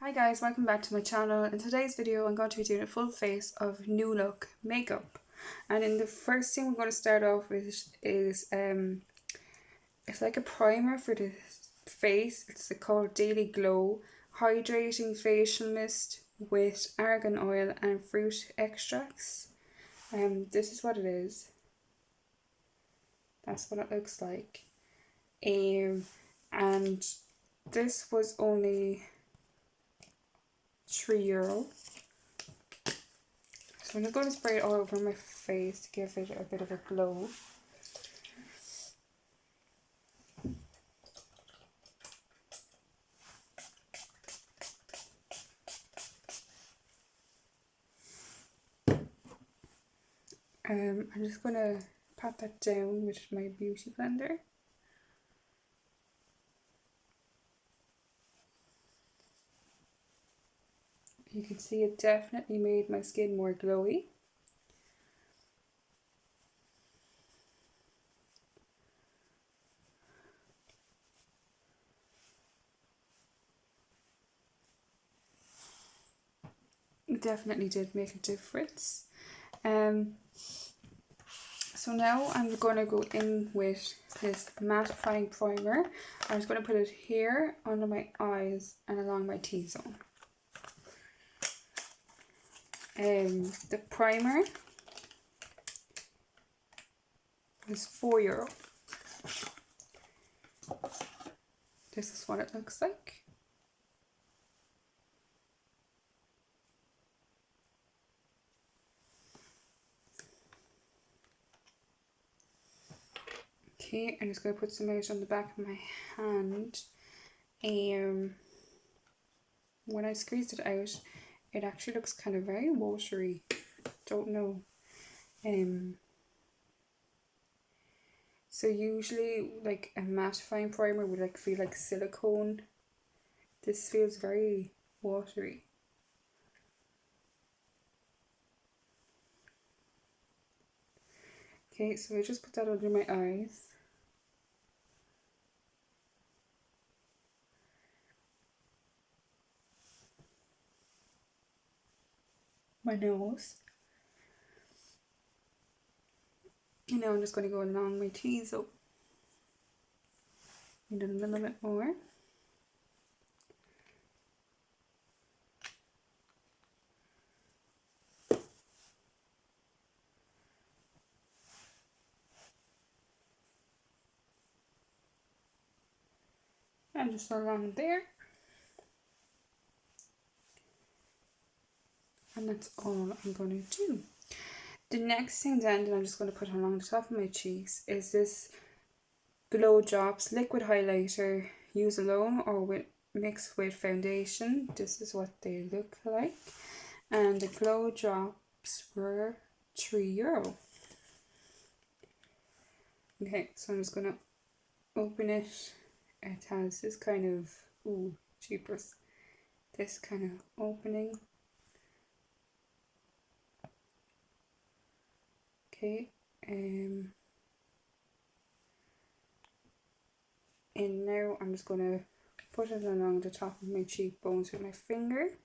Hi guys, welcome back to my channel. In today's video I'm going to be doing a full face of New Look makeup, and in the first thing we're going to start off with is it's like a primer for the face. It's called Daily Glow Hydrating Facial Mist with argan oil and fruit extracts. This is what it is. That's what it looks like. And this was only €3. So I'm just going to spray it all over my face to give it a bit of a glow. I'm just going to pat that down with my beauty blender. You can see it definitely made my skin more glowy. It definitely did make a difference. So now I'm going to go in with this mattifying primer. I'm just going to put it here under my eyes and along my T-zone. The primer is €4. This is what it looks like. Okay, I'm just going to put some out on the back of my hand. When I squeezed it out, it actually looks kind of very watery. Don't know. So usually like a mattifying primer would feel like silicone. This feels very watery. Okay, so I just put that under my eyes. My nose. And now I'm just going to go along my T-zone. And a little bit more. And just along there. And that's all I'm going to do. The next thing then that I'm just going to put along the top of my cheeks is this Glow Drops Liquid Highlighter. Use alone or mix with foundation. This is what they look like. And the Glow Drops were €3. Okay, so I'm just going to open it. It has this kind of, jeepers, this kind of opening. Okay, and now I'm just going to put it along the top of my cheekbones with my finger.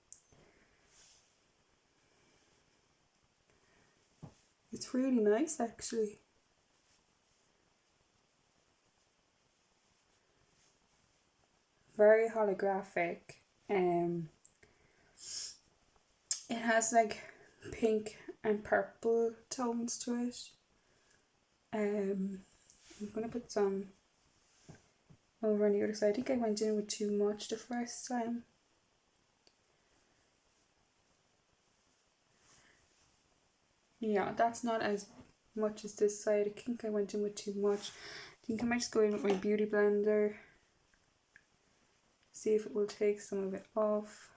It's really nice actually. Very holographic. It has like pink and purple tones to it. I'm going to put some over on the other side. I think I went in with too much the first time. Yeah, that's not as much as this side. I think I went in with too much. I think I might just go in with my beauty blender. See if it will take some of it off.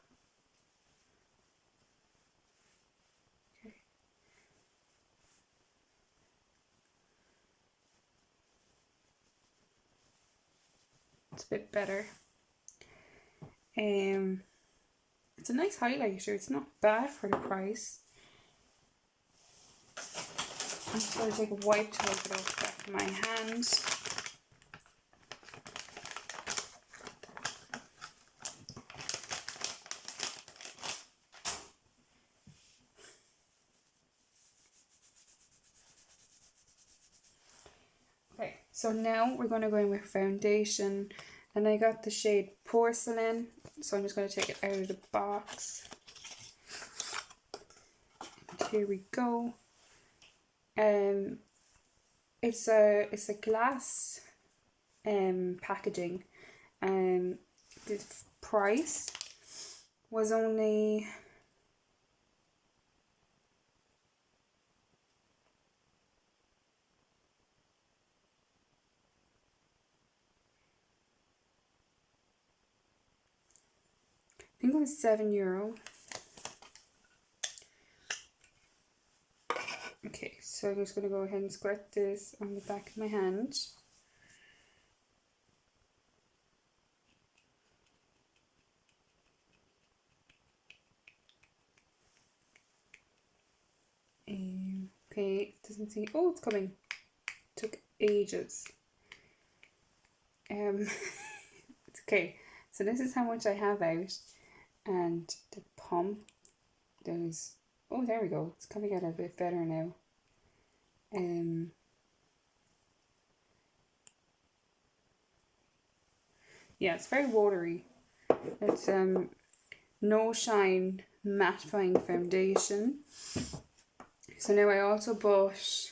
Okay. It's a bit better. It's a nice highlighter. It's not bad for the price. I'm just going to take a wipe to wipe it off the back of my hands. So now we're going to go in with foundation, and I got the shade Porcelain, so I'm just going to take it out of the box. And here we go. It's a glass packaging, and the price was only I think it was €7. Okay, so I'm just going to go ahead and squirt this on the back of my hand. Okay, it doesn't see. Oh, it's coming. Took ages. It's okay. So this is how much I have out, and the pump. There's. Oh, there we go. It's coming out a bit better now. Yeah, it's very watery. It's No Shine mattifying foundation. So now I also bought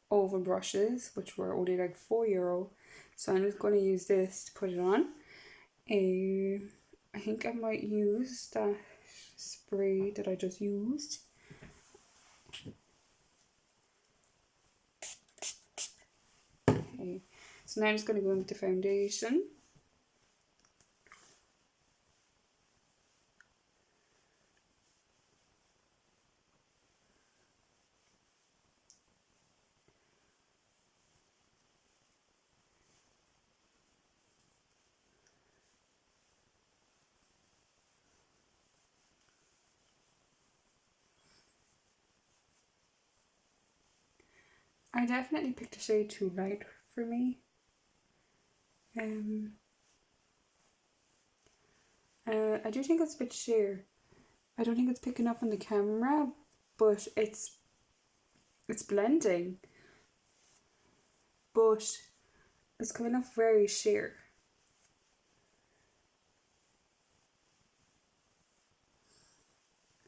oval brushes, which were only like €4. So I'm just going to use this to put it on. I think I might use that spray that I just used. Okay, so now I'm just going to go in with the foundation. I definitely picked a shade too light for me. I do think it's a bit sheer. I don't think it's picking up on the camera, but it's blending. But it's coming off very sheer.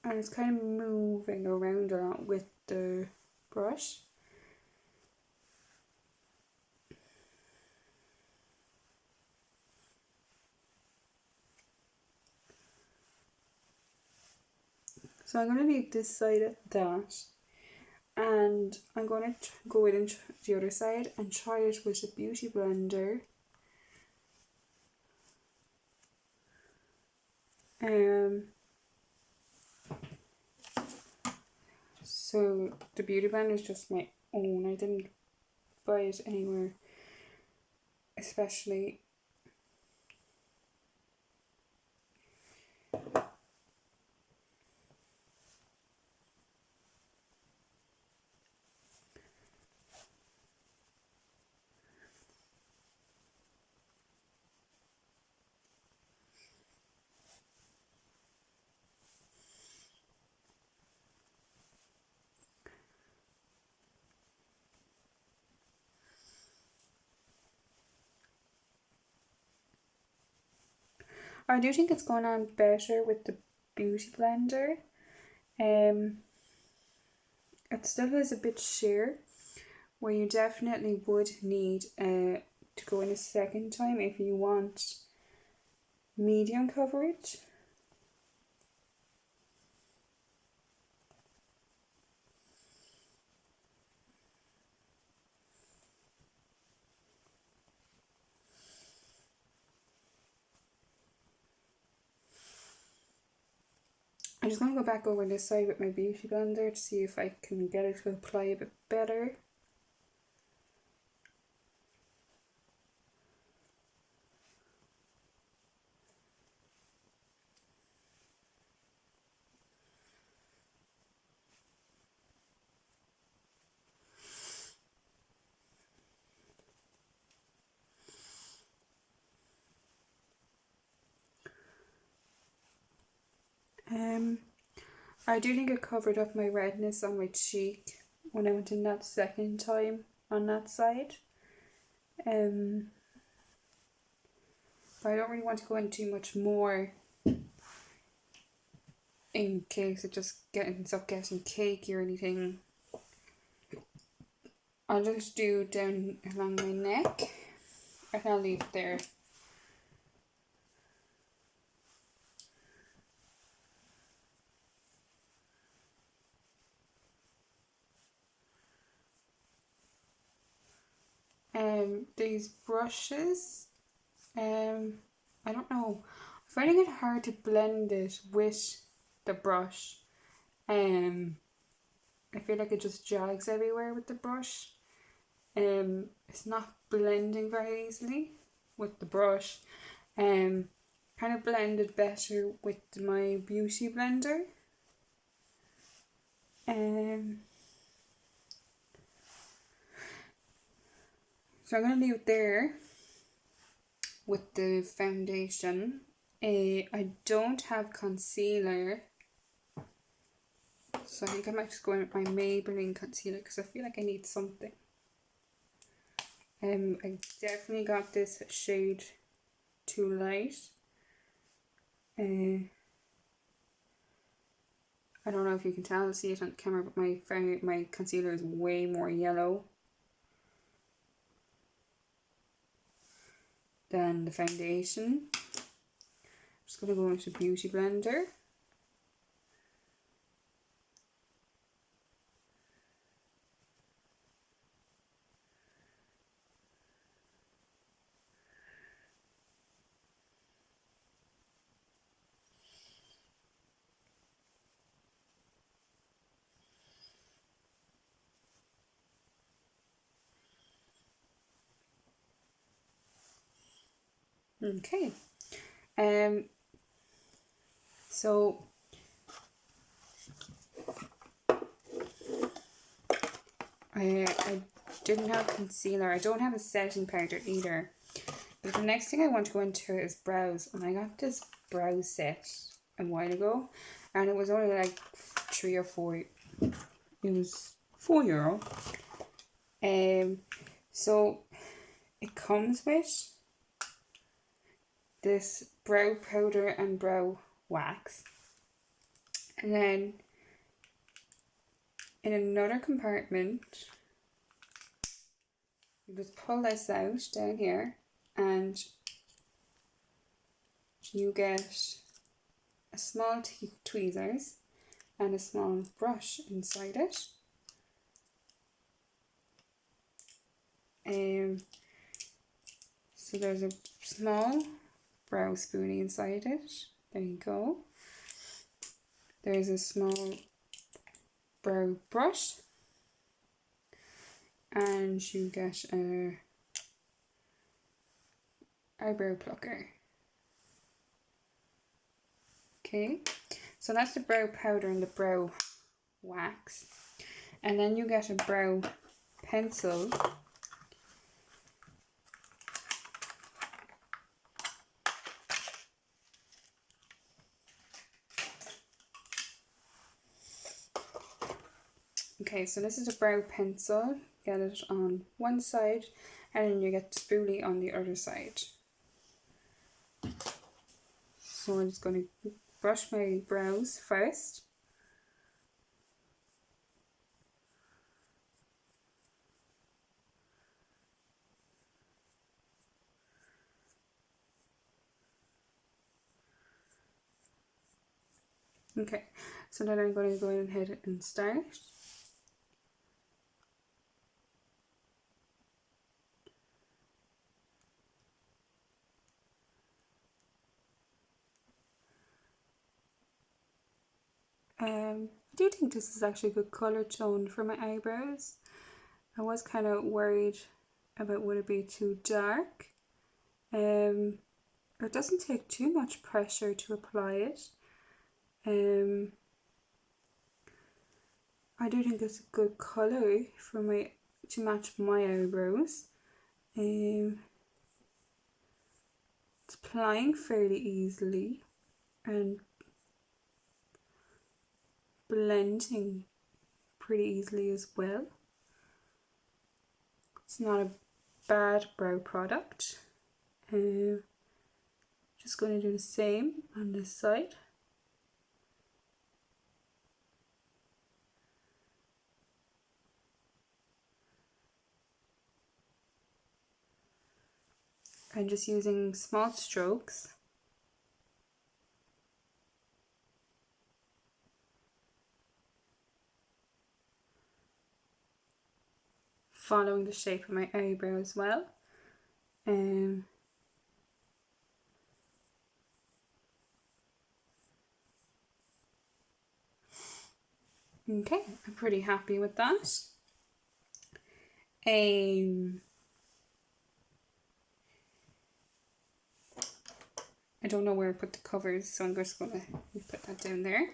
And it's kind of moving around a lot with the brush. So I'm going to leave this side at that, and I'm going to go in the other side and try it with a beauty blender. So the beauty blender is just my own. I didn't buy it anywhere, especially. I do think it's going on better with the beauty blender. It still is a bit sheer, where you definitely would need to go in a second time if you want medium coverage. I'm just going to go back over this side with my beauty blender to see if I can get it to apply a bit better. I do think it covered up my redness on my cheek when I went in that second time on that side. But I don't really want to go into too much more in case it just ends up getting cakey or anything. I'll just do down along my neck and I'll leave it there. These brushes, I don't know, I'm finding it hard to blend it with the brush. I feel like it just jags everywhere with the brush. It's not blending very easily with the brush. Kind of blended better with my beauty blender. So I'm going to leave it there with the foundation. I don't have concealer, so I think I might just go in with my Maybelline concealer because I feel like I need something. I definitely got this shade Too Light. I don't know if you can tell, see it on camera, but my concealer is way more yellow than the foundation. I'm just going to go into Beauty Blender. Okay. So I didn't have concealer. I don't have a setting powder either. But the next thing I want to go into is brows, and I got this brow set a while ago, and it was only like 3 or 4. It was €4. So it comes with this brow powder and brow wax, and then in another compartment you just pull this out down here and you get a small tweezers and a small brush inside it. So there's a small brow spoonie inside it. There you go. There's a small brow brush, and you get a eyebrow plucker. Okay, so that's the brow powder and the brow wax, and then you get a brow pencil. Okay, so this is a brow pencil. Get it on one side, and then you get the spoolie on the other side. So I'm just going to brush my brows first. Okay, so then I'm going to go ahead and start. I do think this is actually a good colour tone for my eyebrows. I was kind of worried about would it be too dark. It doesn't take too much pressure to apply it. I do think it's a good colour for to match my eyebrows. It's applying fairly easily and blending pretty easily as well. It's not a Bad Brow product. Just going to do the same on this side. I'm just using small strokes. Following the shape of my eyebrow as well. Okay, I'm pretty happy with that. I don't know where I put the covers, so I'm just going to put that down there.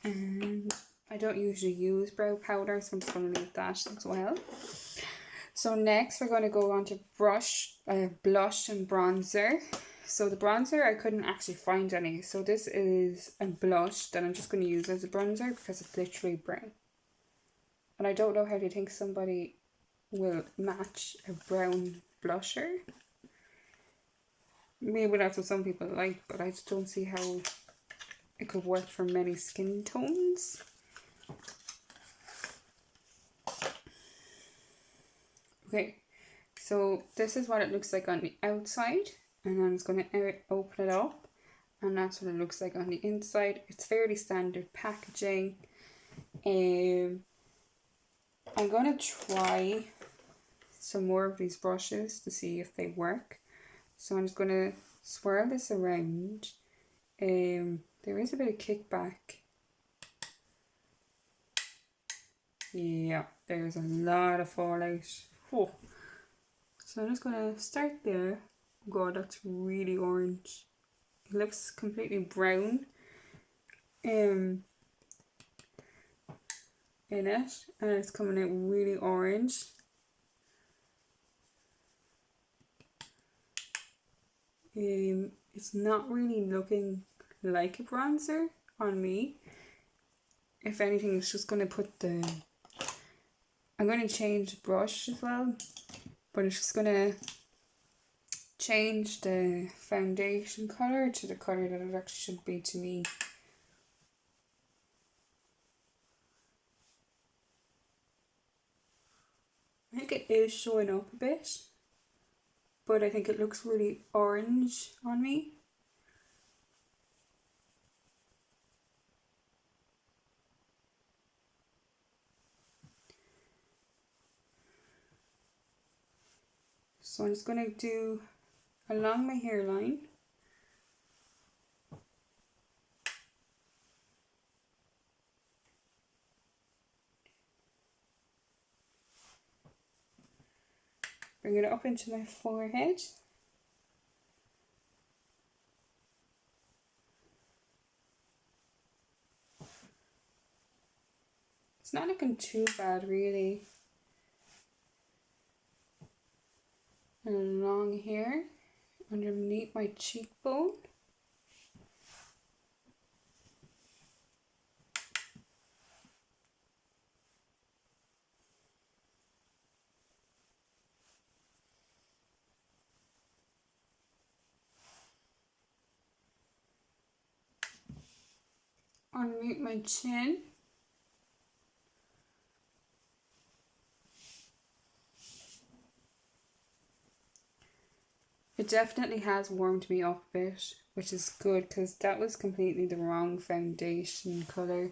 And I don't usually use brow powder, so I'm just going to leave that as well. So next we're going to go on to blush and bronzer. So the bronzer, I couldn't actually find any. So this is a blush that I'm just going to use as a bronzer because it's literally brown. And I don't know how they think somebody will match a brown blusher. Maybe that's what some people like, but I just don't see how it could work for many skin tones. Okay, so this is what it looks like on the outside, and I'm just going to open it up, and that's what it looks like on the inside. It's fairly standard packaging. I'm going to try some more of these brushes to see if they work. So I'm just going to swirl this around. There is a bit of kickback. Yeah, there's a lot of fallout. Oh. So I'm just going to start there. God, that's really orange. It looks completely brown in it, and it's coming out really orange. It's not really looking like a bronzer on me. If anything, it's just going to put the... I'm going to change the brush as well, but it's just going to change the foundation colour to the colour that it actually should be to me. I think it is showing up a bit, but I think it looks really orange on me. So I'm just going to do along my hairline. Bring it up into my forehead. It's not looking too bad really. And along here, underneath my cheekbone. Underneath my chin. It definitely has warmed me up a bit, which is good because that was completely the wrong foundation colour.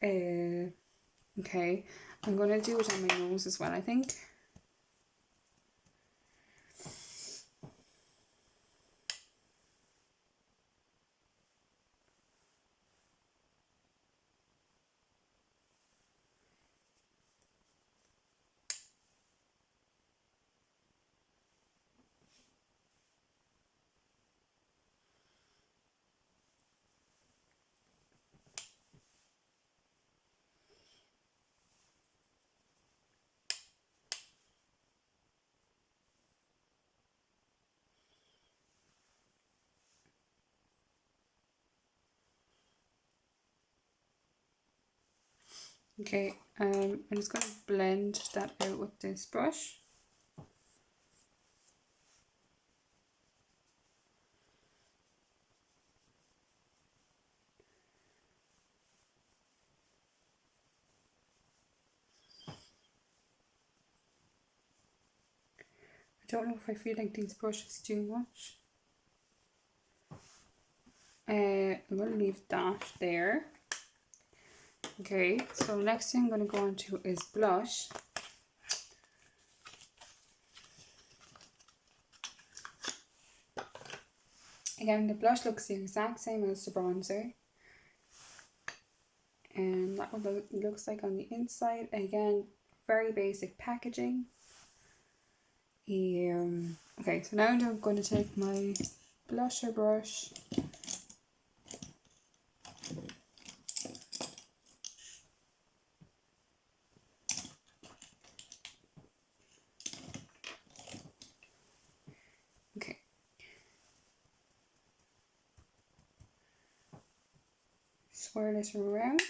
Okay, I'm going to do it on my nose as well, I think. Okay, I'm just going to blend that out with this brush. I don't know if I feel like these brushes too much. I'm going to leave that there. Okay, so next thing I'm going to go on to is blush. Again, the blush looks the exact same as the bronzer. And that what it looks like on the inside. Again, very basic packaging. Okay, so now I'm going to take my blusher brush. Okay. Swirl it around.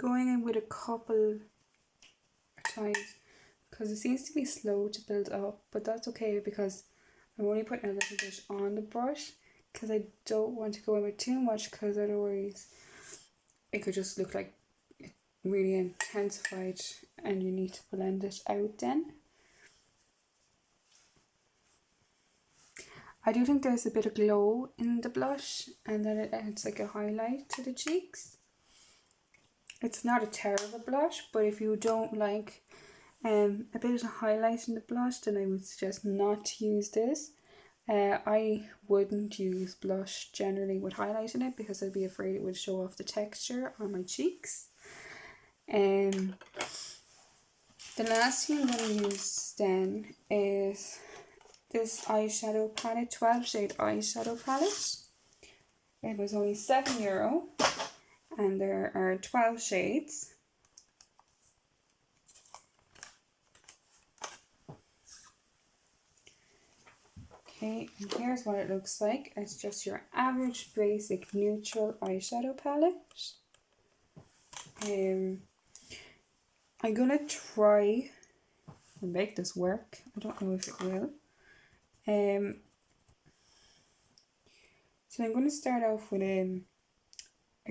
Going in with a couple times because it seems to be slow to build up, but that's okay because I'm only putting a little bit on the brush because I don't want to go in with too much because otherwise it could just look like it really intensified and you need to blend it out then. I do think there's a bit of glow in the blush and then it adds like a highlight to the cheeks. It's not a terrible blush, but if you don't like a bit of highlight in the blush, then I would suggest not to use this. I wouldn't use blush generally with highlight in it because I'd be afraid it would show off the texture on my cheeks. The last thing I'm going to use then is this eyeshadow palette, 12 shade eyeshadow palette. It was only €7 and there are 12 shades. Okay, and here's what it looks like. It's just your average basic neutral eyeshadow palette. I'm gonna try and make this work. I don't know if it will. So I'm going to start off with a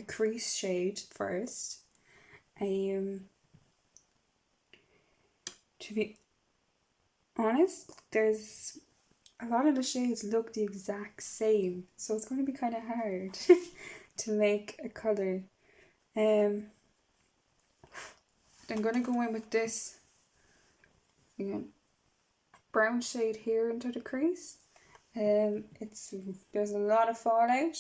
crease shade first. To be honest, there's a lot of the shades look the exact same, so it's going to be kind of hard to make a colour. I'm going to go in with this again, brown shade here into the crease. There's a lot of fallout.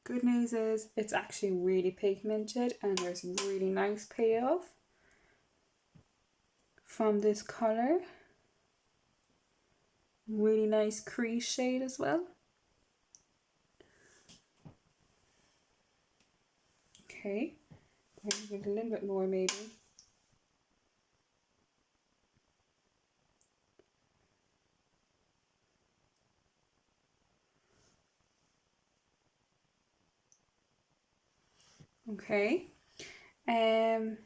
Good news is it's actually really pigmented and there's really nice payoff from this colour. Really nice crease shade as well. Okay, a little bit more maybe. Okay, I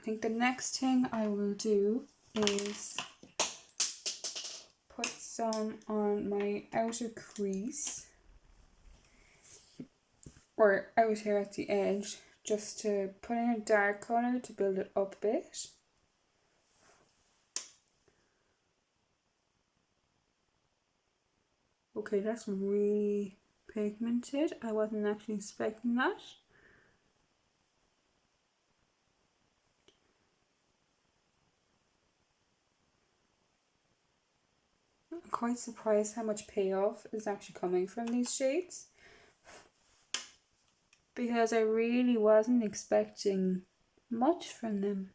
think the next thing I will do is put some on my outer crease or out here at the edge, just to put in a dark colour to build it up a bit. Okay, that's really pigmented. I wasn't actually expecting that. I'm quite surprised how much payoff is actually coming from these shades. because I really wasn't expecting much from them.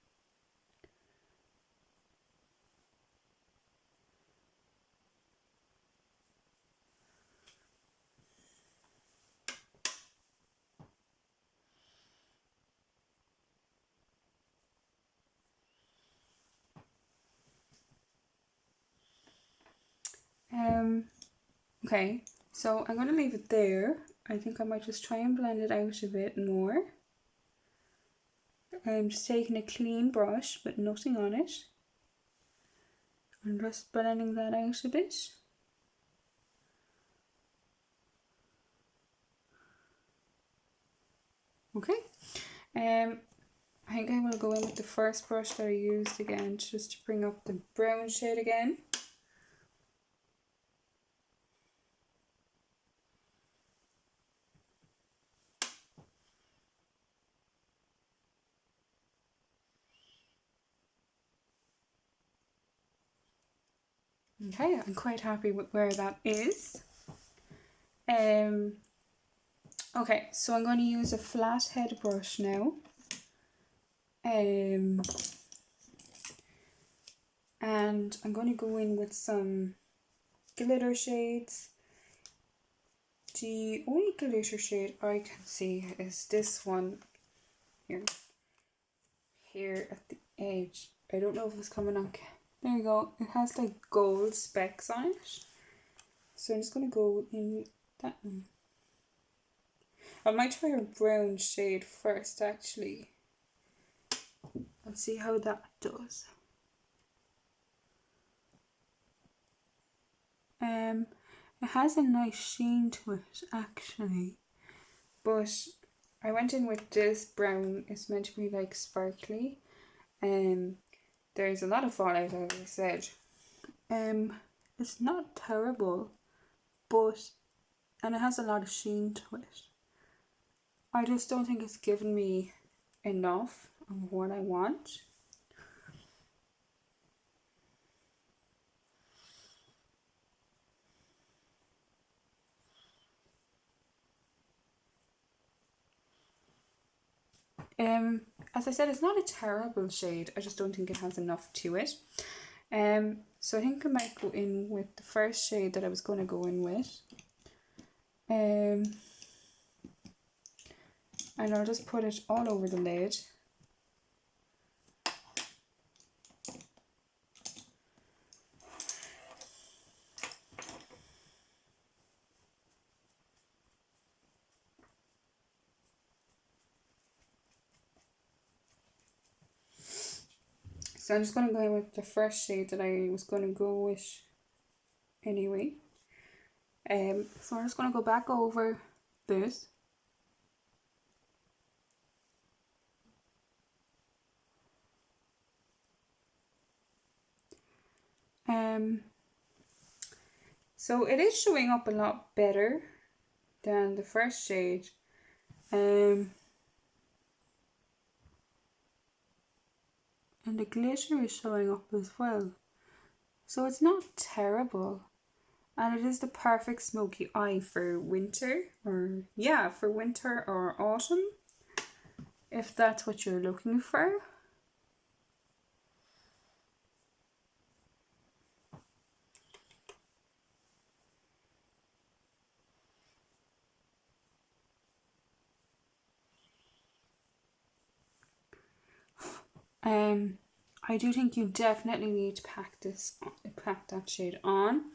Okay, so I'm going to leave it there. I think I might just try and blend it out a bit more. I'm just taking a clean brush with nothing on it and just blending that out a bit. Okay, I think I will go in with the first brush that I used again, just to bring up the brown shade again. Okay, I'm quite happy with where that is. Okay, so I'm going to use a flat head brush now. And I'm going to go in with some glitter shades. The only glitter shade I can see is this one here at the edge. I don't know if it's coming on. There you go. It has like gold specks on it. So I'm just going to go in that one. I might try a brown shade first actually. Let's see how that does. It has a nice sheen to it actually, but I went in with this brown. It's meant to be like sparkly. There's a lot of fallout, as I said. It's not terrible, and it has a lot of sheen to it. I just don't think it's given me enough of what I want. As I said, it's not a terrible shade. I just don't think it has enough to it. So I think I might go in with the first shade that I was going to go in with. And I'll just put it all over the lid. So I'm just going to go in with the first shade that I was going to go with anyway. So I'm just going to go back over this. So it is showing up a lot better than the first shade. And the glitter is showing up as well. So it's not terrible. And it is the perfect smoky eye for winter, or for winter or autumn, if that's what you're looking for. I do think you definitely need to pack that shade on,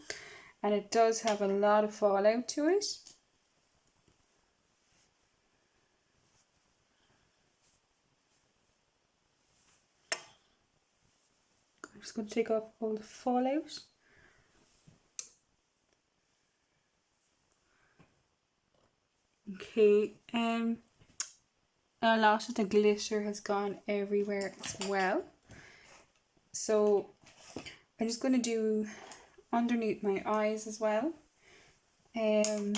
and it does have a lot of fallout to it. I'm just going to take off all the fallout. Okay, a lot of the glitter has gone everywhere as well. So I'm just going to do underneath my eyes as well. So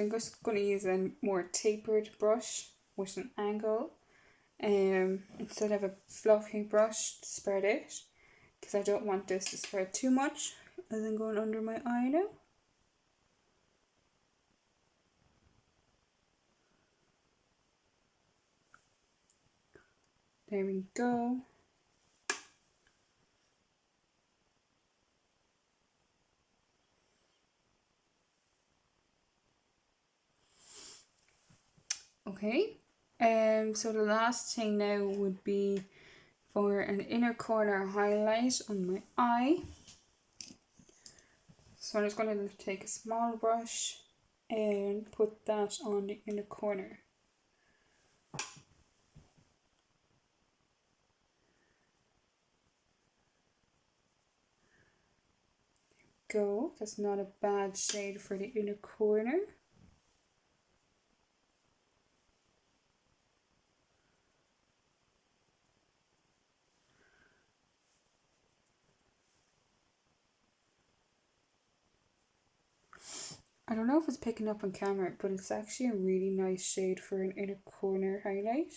I'm just going to use a more tapered brush with an angle, instead of a fluffy brush to spread it, because I don't want this to spread too much as I'm going under my eye now. There we go. Okay, so the last thing now would be for an inner corner highlight on my eye. So I'm just going to take a small brush and put that on the inner corner. Go, that's not a bad shade for the inner corner. I don't know if it's picking up on camera, but it's actually a really nice shade for an inner corner highlight.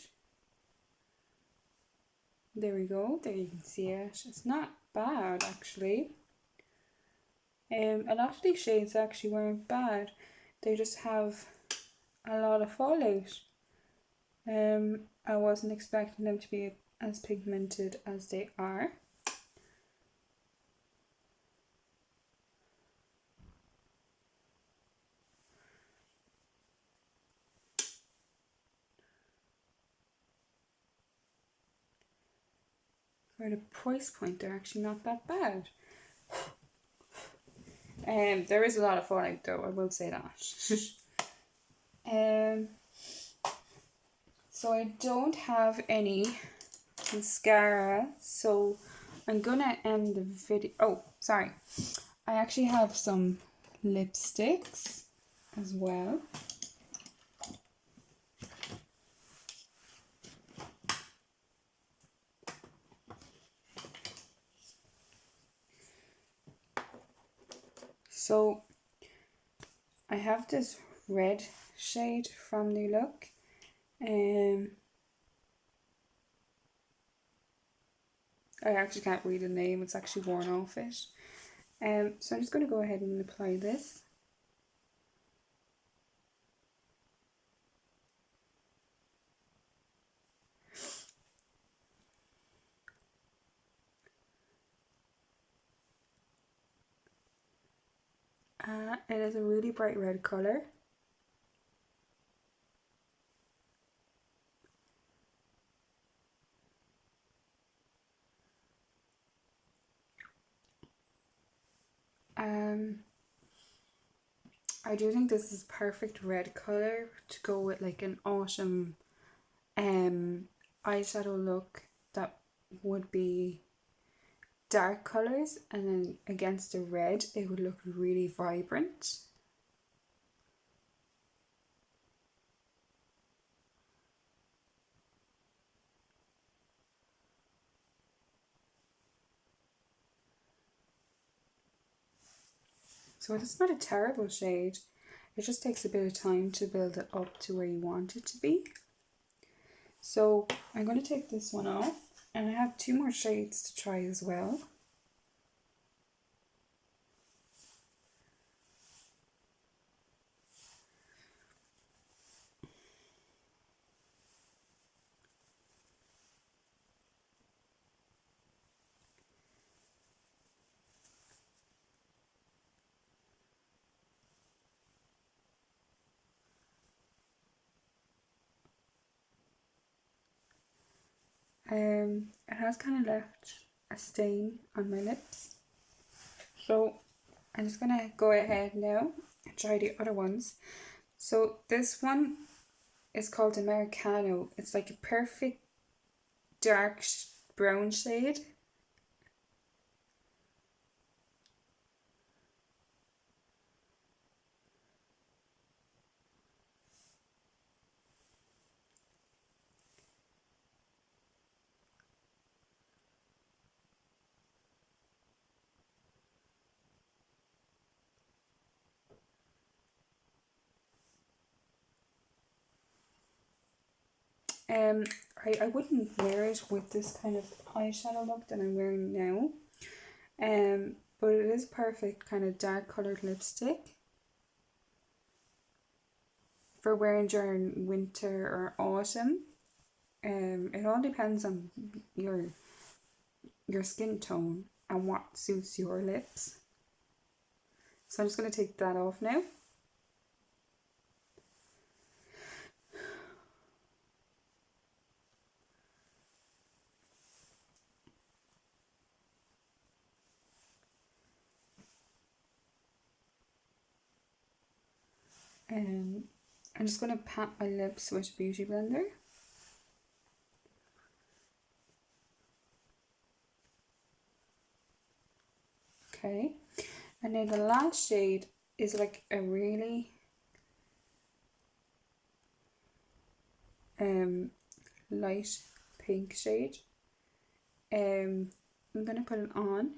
There we go, there you can see it. It's not bad actually. A lot of these shades actually weren't bad. They just have a lot of fallout. I wasn't expecting them to be as pigmented as they are. For the price point, they're actually not that bad. There is a lot of fallout though, I will say that. So I don't have any mascara, so I'm gonna end the video. Oh, sorry. I actually have some lipsticks as well. So I have this red shade from New Look. I actually can't read the name, it's actually worn off it. So I'm just going to go ahead and apply this. It is a really bright red colour. I do think this is perfect red colour to go with like an autumn eyeshadow look that would be dark colours, and then against the red it would look really vibrant. So it's not a terrible shade, it just takes a bit of time to build it up to where you want it to be. So I'm going to take this one off, and I have two more shades to try as well. It has kind of left a stain on my lips, so I'm just gonna go ahead now and try the other ones. So this one is called Americano. It's like a perfect dark brown shade. I wouldn't wear it with this kind of eyeshadow look that I'm wearing now. But it is perfect kind of dark coloured lipstick for wearing during winter or autumn. It all depends on your skin tone and what suits your lips. So I'm just going to take that off now. I'm just going to pat my lips with a beauty blender. Okay, and then the last shade is like a really light pink shade. I'm gonna put it on.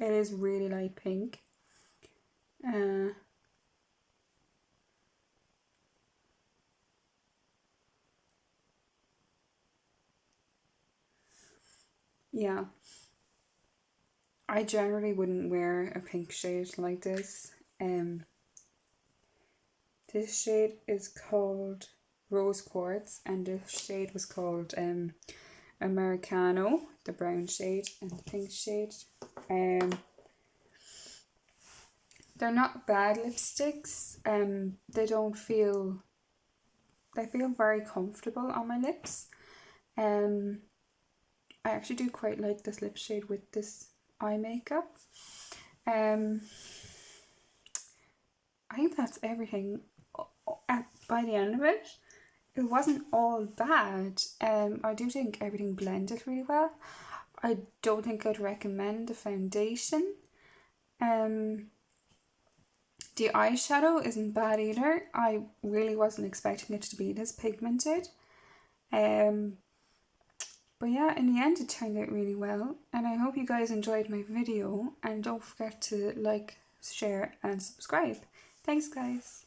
It is really light pink. Yeah, I generally wouldn't wear a pink shade like this. This shade is called Rose Quartz, and this shade was called Americano, the brown shade, and the pink shade. They're not bad lipsticks. They feel very comfortable on my lips. I actually do quite like this lip shade with this eye makeup. I think that's everything. By the end of it, it wasn't all bad. I do think everything blended really well. I don't think I'd recommend the foundation. The eyeshadow isn't bad either. I really wasn't expecting it to be this pigmented. But yeah, in the end it turned out really well, and I hope you guys enjoyed my video, and don't forget to like, share and subscribe. Thanks guys.